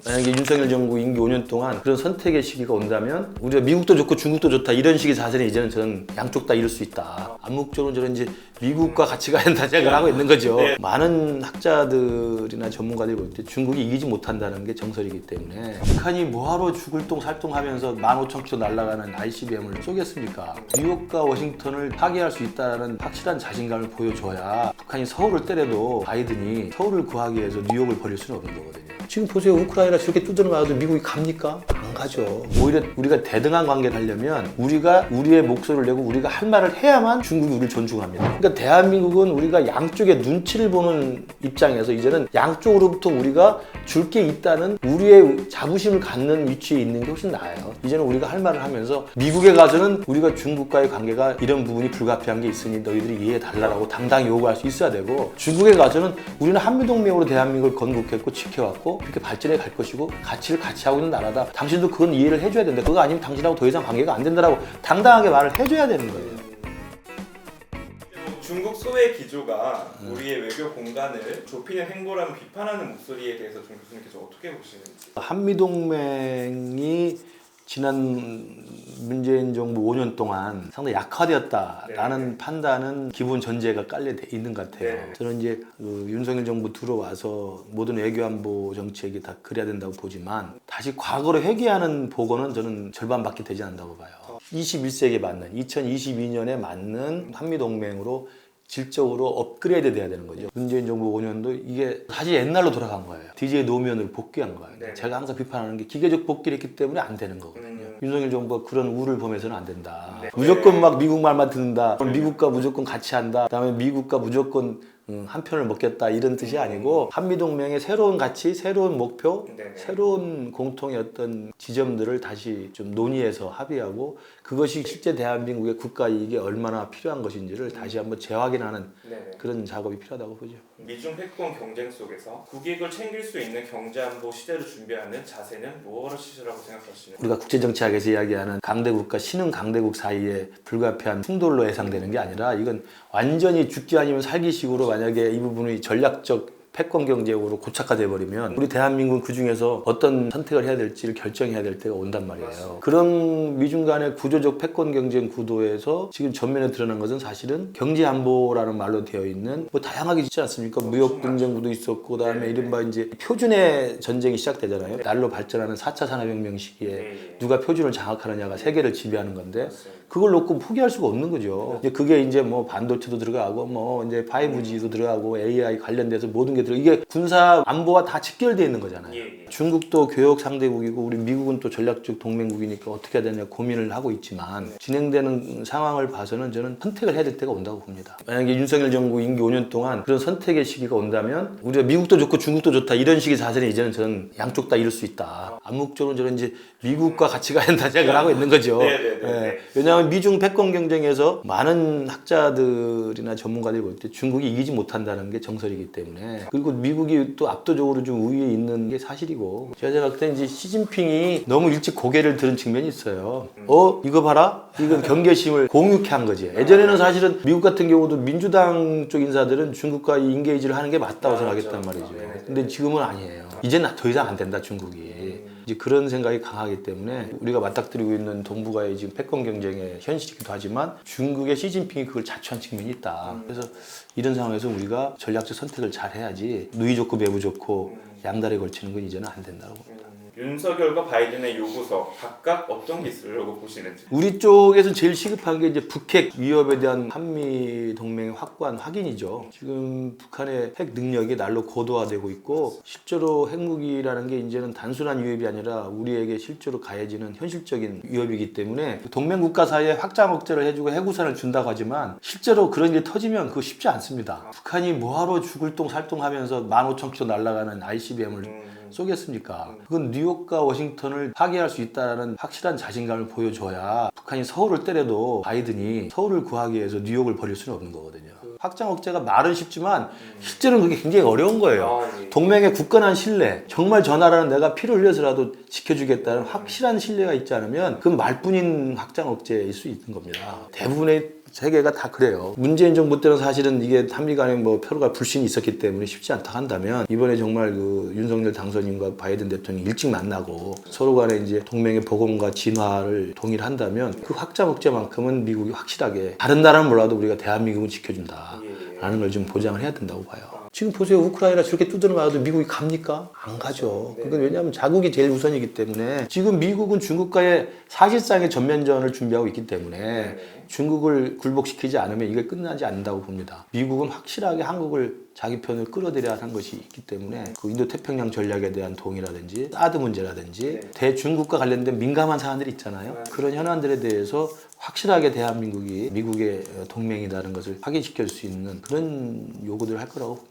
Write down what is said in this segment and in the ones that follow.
만약에 윤석열 정부 임기 5년 동안 그런 선택의 시기가 온다면 우리가 미국도 좋고 중국도 좋다 이런 식의 자세는 이제는 저는 양쪽 다 이룰 수 있다. 암묵적으로 저는 이제 미국과 같이 가야 된다 생각을 하고 있는 거죠. 네. 많은 학자들이나 전문가들이 볼 때 중국이 이기지 못한다는 게 정설이기 때문에 북한이 뭐하러 죽을 똥 살똥하면서 15,000km 날아가는 ICBM을 쏘겠습니까? 뉴욕과 워싱턴을 파괴할 수 있다는 확실한 자신감을 보여줘야 북한이 서울을 때려도 바이든이 서울을 구하기 위해서 뉴욕을 버릴 수는 없는 거거든요. 지금 보세요. 우크라이나 저렇게 뚫어나가도 미국이 갑니까? 안 가죠. 오히려 우리가 대등한 관계를 하려면 우리가 우리의 목소리를 내고 우리가 할 말을 해야만 중국이 우리를 존중합니다. 그러니까 대한민국은 우리가 양쪽의 눈치를 보는 입장에서 이제는 양쪽으로부터 우리가 줄 게 있다는 우리의 자부심을 갖는 위치에 있는 게 훨씬 나아요. 이제는 우리가 할 말을 하면서 미국에 가서는 우리가 중국과의 관계가 이런 부분이 불가피한 게 있으니 너희들이 이해해달라고 당당히 요구할 수 있어야 되고, 중국에 가서는 우리는 한미동맹으로 대한민국을 건국했고 지켜왔고 그렇게 발전해 갈 것이고 가치를 같이 하고 있는 나라다. 당신도 그건 이해를 해줘야 된다. 그거 아니면 당신하고 더 이상 관계가 안 된다라고 당당하게 말을 해줘야 되는 거예요. 중국 소외 기조가 우리의 외교 공간을 좁히는 행보라는 비판하는 목소리에 대해서 좀 교수님께서 어떻게 보시는지. 한미동맹이 지난 문재인 정부 5년 동안 상당히 약화되었다라는 판단은 기본 전제가 깔려 있는 것 같아요. 네. 저는 이제 윤석열 정부 들어와서 모든 외교안보 정책이 다 그래야 된다고 보지만 다시 과거로 회귀하는 보고는 저는 절반밖에 되지 않는다고 봐요. 21세기에 맞는 2022년에 맞는 한미동맹으로 질적으로 업그레이드 돼야 되는 거죠. 문재인 정부 5년도 이게 다시 옛날로 돌아간 거예요. DJ 노무현으로 복귀한 거예요. 네. 제가 항상 비판하는 게 기계적 복귀를 했기 때문에 안 되는 거거든요. 윤석열 정부가 그런 우를 범해서는 안 된다. 네. 무조건 막 미국 말만 듣는다. 미국과 무조건 같이 한다. 그다음에 미국과 무조건 한 편을 먹겠다 이런 뜻이 아니고 한미동맹의 새로운 가치, 새로운 목표, 네네. 새로운 공통의 어떤 지점들을 다시 좀 논의해서 합의하고 그것이 실제 대한민국의 국가 이익에 얼마나 필요한 것인지를 다시 한번 재확인하는 네네. 그런 작업이 필요하다고 보죠. 미중 패권 경쟁 속에서 국익을 챙길 수 있는 경제안보 시대를 준비하는 자세는 무엇이라고 생각하시나요? 우리가 국제정치학에서 이야기하는 강대국과 신흥 강대국 사이에 불가피한 충돌로 예상되는 게 아니라 이건 완전히 죽기 아니면 살기식으로 만약에 이 부분이 전략적 패권 경제적으로 고착화돼 버리면 우리 대한민국은 그 중에서 어떤 선택을 해야 될지를 결정해야 될 때가 온단 말이에요. 맞습니다. 그런 미중 간의 구조적 패권 경쟁 구도에서 지금 전면에 드러난 것은 사실은 경제 안보라는 말로 되어 있는 뭐 다양하게 있지 않습니까? 무역 분쟁구도 있었고 그다음에 네. 이른바 이제 표준의 전쟁이 시작되잖아요. 날로 발전하는 4차 산업혁명 시기에 네. 누가 표준을 장악하느냐가 세계를 지배하는 건데 맞습니다. 그걸 놓고 포기할 수가 없는 거죠. 이제 그게 이제 뭐 반도체도 들어가고 뭐 이제 5G도 들어가고 AI 관련돼서 모든 게 이게 군사 안보와 다 직결되어 있는 거잖아요. 예. 중국도 교역 상대국이고 우리 미국은 또 전략적 동맹국이니까 어떻게 해야 되냐 고민을 하고 있지만 진행되는 상황을 봐서는 저는 선택을 해야 될 때가 온다고 봅니다. 만약에 윤석열 정부 임기 5년 동안 그런 선택의 시기가 온다면 우리가 미국도 좋고 중국도 좋다 이런 식의 자세는 이제는 저는 양쪽 다 이룰 수 있다. 암묵적으로 저는 이제 미국과 같이 가야 된다 생각을 하고 있는 거죠. 예. 왜냐하면 미중 패권 경쟁에서 많은 학자들이나 전문가들이 볼 때 중국이 이기지 못한다는 게 정설이기 때문에, 그리고 미국이 또 압도적으로 좀 우위에 있는 게 사실이고, 제가 생각할 때 이제 시진핑이 너무 일찍 고개를 들은 측면이 있어요. 이거 봐라? 이건 경계심을 공유케 한 거지. 예전에는 사실은 미국 같은 경우도 민주당 쪽 인사들은 중국과 인게이지를 하는 게 맞다고 생각했단 말이죠. 근데 지금은 아니에요. 이제는 더 이상 안 된다, 중국이. 이제 그런 생각이 강하기 때문에 우리가 맞닥뜨리고 있는 동북아의 지금 패권 경쟁의 현실이기도 하지만 중국의 시진핑이 그걸 자초한 측면이 있다. 그래서 이런 상황에서 우리가 전략적 선택을 잘 해야지 누이 좋고 매부 좋고 양다리에 걸치는 건 이제는 안 된다고 봅니다. 윤석열과 바이든의 요구서 각각 어떤 게 있으려고 보시는지. 우리 쪽에서 제일 시급한 게 이제 북핵 위협에 대한 한미 동맹의 확고한 확인이죠. 지금 북한의 핵 능력이 날로 고도화되고 있고 실제로 핵무기라는 게 이제는 단순한 위협이 아니라 우리에게 실제로 가해지는 현실적인 위협이기 때문에 동맹 국가 사이에 확장 억제를 해주고 핵우산을 준다고 하지만 실제로 그런 일이 터지면 그거 쉽지 않습니다. 북한이 뭐하러 죽을 똥 살똥하면서 15,000km 날아가는 ICBM을 쏘겠습니까? 그건 뉴욕과 워싱턴을 파괴할 수 있다는 확실한 자신감을 보여줘야 북한이 서울을 때려도 바이든이 서울을 구하기 위해서 뉴욕을 버릴 수는 없는 거거든요. 확장 억제가 말은 쉽지만 실제로는 그게 굉장히 어려운 거예요. 동맹의 굳건한 신뢰, 정말 저 나라는 내가 피를 흘려서라도 지켜주겠다는 확실한 신뢰가 있지 않으면 그건 말뿐인 확장 억제일 수 있는 겁니다. 대부분의 세계가 다 그래요. 문재인 정부 때는 사실은 이게 한미 간에 뭐 표가 불신이 있었기 때문에 쉽지 않다 한다면 이번에 정말 그 윤석열 당선인과 바이든 대통령이 일찍 만나고 서로 간에 이제 동맹의 복원과 진화를 동일한다면 그 확자 목재만큼은 미국이 확실하게 다른 나라는 몰라도 우리가 대한민국은 지켜준다. 라는 걸 좀 보장을 해야 된다고 봐요. 지금 보세요. 우크라이나 저렇게 두드려 맞아도 미국이 갑니까? 안 가죠. 그건 왜냐하면 자국이 제일 우선이기 때문에 지금 미국은 중국과의 사실상의 전면전을 준비하고 있기 때문에 중국을 굴복시키지 않으면 이게 끝나지 않는다고 봅니다. 미국은 확실하게 한국을 자기 편을 끌어들여야 하는 것이 있기 때문에 그 인도태평양 전략에 대한 동의라든지 사드 문제라든지 대중국과 관련된 민감한 사안들이 있잖아요. 그런 현안들에 대해서 확실하게 대한민국이 미국의 동맹이라는 것을 확인시킬 수 있는 그런 요구들을 할 거라고 봅니다.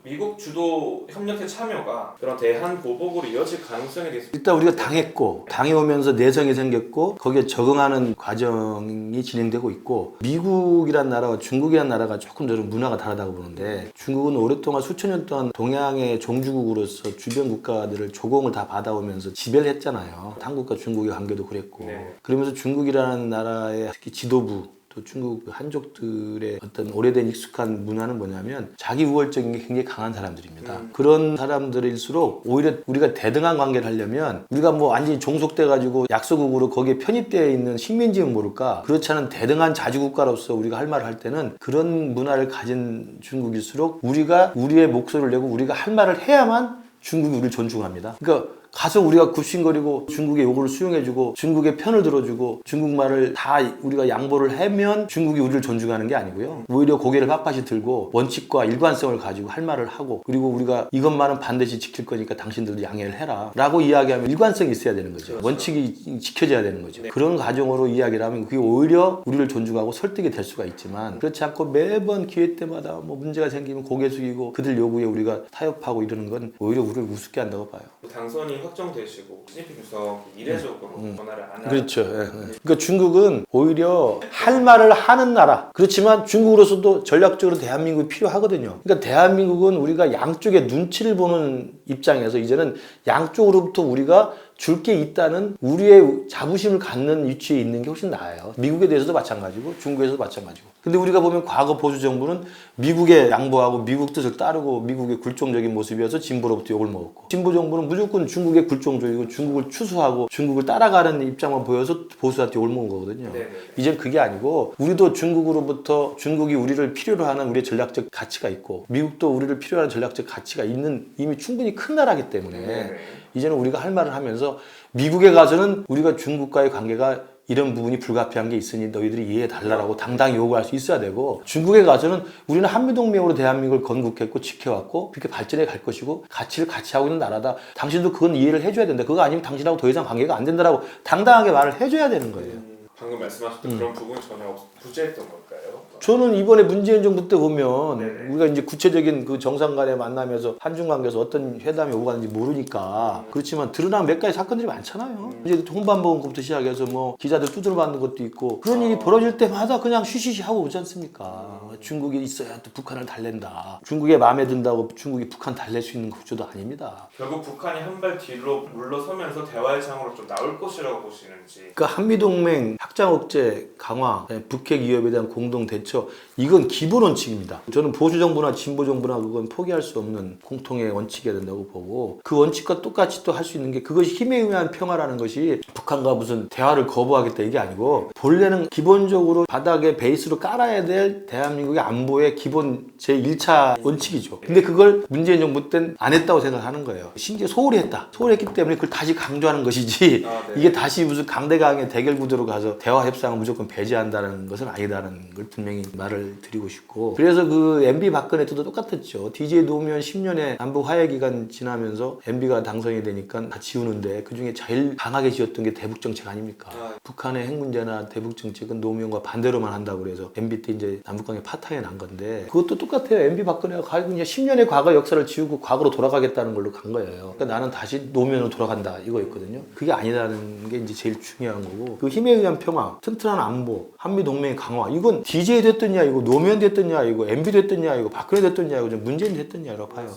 미국 주도 협력회 참여가 그런 대한 보복으로 이어질 가능성에 대해서 일단 우리가 당했고 당해오면서 내성이 생겼고 거기에 적응하는 과정이 진행되고 있고 미국이란 나라와 중국이란 나라가 조금 저는 문화가 다르다고 보는데 중국은 오랫동안 수천 년 동안 동양의 종주국으로서 주변 국가들을 조공을 다 받아오면서 지배를 했잖아요. 한국과 중국의 관계도 그랬고 그러면서 중국이라는 나라의 특히 지도부 또 중국 한족들의 어떤 오래된 익숙한 문화는 뭐냐면 자기 우월적인 게 굉장히 강한 사람들입니다. 그런 사람들일수록 오히려 우리가 대등한 관계를 하려면 우리가 뭐 완전히 종속돼 가지고 약소국으로 거기에 편입되어 있는 식민지는 모를까 그렇지 않은 대등한 자주국가로서 우리가 할 말을 할 때는 그런 문화를 가진 중국일수록 우리가 우리의 목소리를 내고 우리가 할 말을 해야만 중국이 우리를 존중합니다. 그러니까 가서 우리가 굽신거리고 중국의 요구를 수용해주고 중국의 편을 들어주고 중국말을 다 우리가 양보를 하면 중국이 우리를 존중하는 게 아니고요. 오히려 고개를 빳빳이 들고 원칙과 일관성을 가지고 할 말을 하고 그리고 우리가 이것만은 반드시 지킬 거니까 당신들도 양해를 해라 라고 이야기하면 일관성이 있어야 되는 거죠. 그렇죠. 원칙이 지켜져야 되는 거죠. 그런 가정으로 이야기를 하면 그게 오히려 우리를 존중하고 설득이 될 수가 있지만 그렇지 않고 매번 기회 때마다 뭐 문제가 생기면 고개 숙이고 그들 요구에 우리가 타협하고 이러는 건 오히려 우리를 우습게 한다고 봐요. 당선이 확정되시고 시진핑 주석이 이례적으로 전화를 안 하는 그렇죠. 그러니까 중국은 오히려 할 말을 하는 나라. 그렇지만 중국으로서도 전략적으로 대한민국이 필요하거든요. 그러니까 대한민국은 우리가 양쪽의 눈치를 보는 입장에서 이제는 양쪽으로부터 우리가 줄 게 있다는 우리의 자부심을 갖는 위치에 있는 게 훨씬 나아요. 미국에 대해서도 마찬가지고 중국에서도 마찬가지고. 근데 우리가 보면 과거 보수 정부는 미국에 양보하고 미국 뜻을 따르고 미국의 굴종적인 모습이어서 진보로부터 욕을 먹었고 진보 정부는 무조건 중국의 굴종적이고 중국을 추수하고 중국을 따라가는 입장만 보여서 보수한테 욕을 먹은 거거든요. 이젠 그게 아니고 우리도 중국으로부터 중국이 우리를 필요로 하는 우리의 전략적 가치가 있고 미국도 우리를 필요로 하는 전략적 가치가 있는 이미 충분히 큰 나라이기 때문에 이제는 우리가 할 말을 하면서 미국에 가서는 우리가 중국과의 관계가 이런 부분이 불가피한 게 있으니 너희들이 이해해달라고 당당히 요구할 수 있어야 되고 중국에 가서는 우리는 한미동맹으로 대한민국을 건국했고 지켜왔고 그렇게 발전해 갈 것이고 가치를 같이 하고 있는 나라다. 당신도 그건 이해를 해줘야 된다. 그거 아니면 당신하고 더 이상 관계가 안 된다라고 당당하게 말을 해줘야 되는 거예요. 방금 말씀하셨던 그런 부분이 전혀 부재했던 걸까요? 저는 이번에 문재인 정부 때 보면 우리가 이제 구체적인 그 정상 간의 만나면서 한중 관계에서 어떤 회담이 오고 가는지 모르니까 그렇지만 드러난 몇 가지 사건들이 많잖아요. 이제 홍반복음부터 시작해서 뭐 기자들 두드려 맞는 것도 있고 그런 일이 벌어질 때마다 그냥 쉬쉬쉬 하고 오지 않습니까? 중국이 있어야 또 북한을 달랜다. 중국에 마음에 든다고 중국이 북한 달랠 수 있는 구조도 아닙니다. 결국 북한이 한 발 뒤로 물러서면서 대화의 장으로 좀 나올 것이라고 보시는지. 그러니까 한미동맹 확장 억제 강화, 북핵 위협에 대한 공동 대처 이건 기본 원칙입니다. 저는 보수 정부나 진보 정부나 그건 포기할 수 없는 공통의 원칙이어야 된다고 보고 그 원칙과 똑같이 또 할 수 있는 게 그것이 힘에 의한 평화라는 것이 북한과 무슨 대화를 거부하겠다 이게 아니고 본래는 기본적으로 바닥에 베이스로 깔아야 될 대한민국의 안보의 기본 제1차 원칙이죠. 근데 그걸 문재인 정부 때는 안 했다고 생각하는 거예요. 심지어 소홀히 했다. 소홀히 했기 때문에 그걸 다시 강조하는 것이지 이게 다시 무슨 강대강의 대결 구도로 가서 대화 협상을 무조건 배제한다는 것은 아니다라는 걸 분명히 말을 드리고 싶고 그래서 그 MB 박근혜 때도 똑같았죠. DJ 노무현 10년의 남북 화해 기간 지나면서 MB가 당선이 되니까 다 지우는데 그중에 제일 강하게 지었던 게 대북 정책 아닙니까? 북한의 핵 문제나 대북 정책은 노무현과 반대로만 한다고 그래서 MB 때 이제 남북관계 파탄이 난 건데 그것도 똑같아요. MB 박근혜가 그냥 10년의 과거 역사를 지우고 과거로 돌아가겠다는 걸로 간 거예요. 그러니까 나는 다시 노무현으로 돌아간다 이거였거든요. 그게 아니라는 게 이제 제일 중요한 거고 그 힘에 의한 평화, 튼튼한 안보, 한미 동맹 강화 이건 DJ 됐더냐 이거 노무현 됐더냐 이거 MB 됐더냐 이거 박근혜 됐더냐 이거 문재인 됐더냐라고 봐요.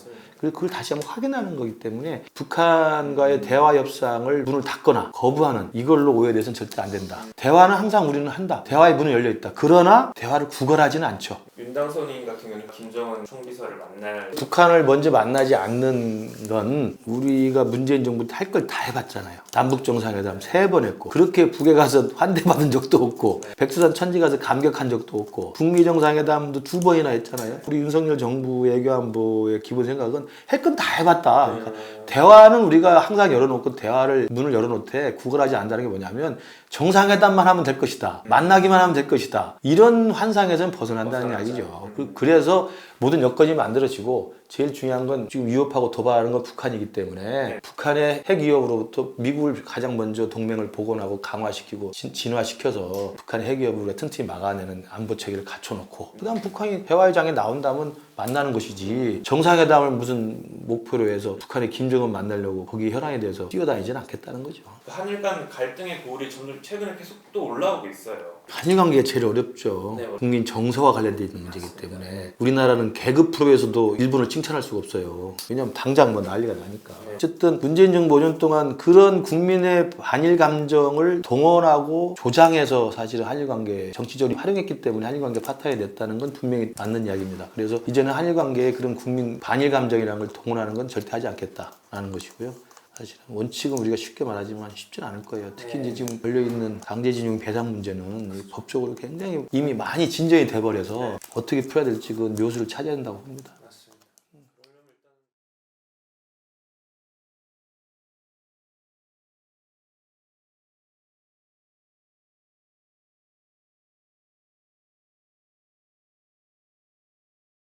그리고 그걸 다시 한번 확인하는 거기 때문에 북한과의 대화 협상을 문을 닫거나 거부하는 이걸로 오해돼서는 절대 안 된다. 대화는 항상 우리는 한다. 대화의 문은 열려 있다. 그러나 대화를 구걸하지는 않죠. 윤당선인 같은 경우는 김정은 총비서를 만날 북한을 먼저 만나지 않는 건 우리가 문재인 정부 때 할 걸 다 해봤잖아요. 남북 정상회담 3번 했고 그렇게 북에 가서 환대받은 적도 없고 백두산 천지 가서 감격한 적도 없고 북미 정상회담도 2번이나 했잖아요. 우리 윤석열 정부 외교안보의 기본 생각은 할 건 다 해봤다. 그러니까 대화는 우리가 항상 열어놓고 대화를 문을 열어놓되 구걸하지 않는다는 게 뭐냐면 정상회담만 하면 될 것이다. 만나기만 하면 될 것이다. 이런 환상에서는 벗어난다는 이야기죠. 그래서 모든 여건이 만들어지고 제일 중요한 건 지금 위협하고 도발하는 건 북한이기 때문에 북한의 핵 위협으로부터 미국을 가장 먼저 동맹을 복원하고 강화시키고 진화시켜서 북한의 핵 위협을 우리가 튼튼히 막아내는 안보 체계를 갖춰놓고 그다음 북한이 대화의 장에 나온다면 만나는 것이지 정상회담을 무슨 목표로 해서 북한의 김정은 만나려고 거기 현안에 대해서 뛰어다니지는 않겠다는 거죠. 한일 간 갈등의 고울이 점점 최근에 계속 또 올라오고 있어요. 한일 관계가 제일 어렵죠. 네, 국민 정서와 관련돼 있는 문제이기 때문에 우리나라는 개그 프로에서도 일본을 칭찬할 수가 없어요. 왜냐하면 당장 뭐 난리가 나니까. 어쨌든 문재인 정부 5년 동안 그런 국민의 반일 감정을 동원하고 조장해서 사실은 한일 관계 정치적으로 활용했기 때문에 한일 관계 파탄이 됐다는 건 분명히 맞는 이야기입니다. 그래서 이제는 한일 관계에 그런 국민 반일 감정이라는 걸 동원하는 건 절대 하지 않겠다라는 것이고요. 사실은 원칙은 우리가 쉽게 말하지만 쉽지는 않을 거예요. 특히 이제 지금 걸려있는 강제징용 배상 문제는 법적으로 굉장히 이미 많이 진전이 돼버려서 어떻게 풀어야 될지 그 묘수를 찾아야 된다고 봅니다.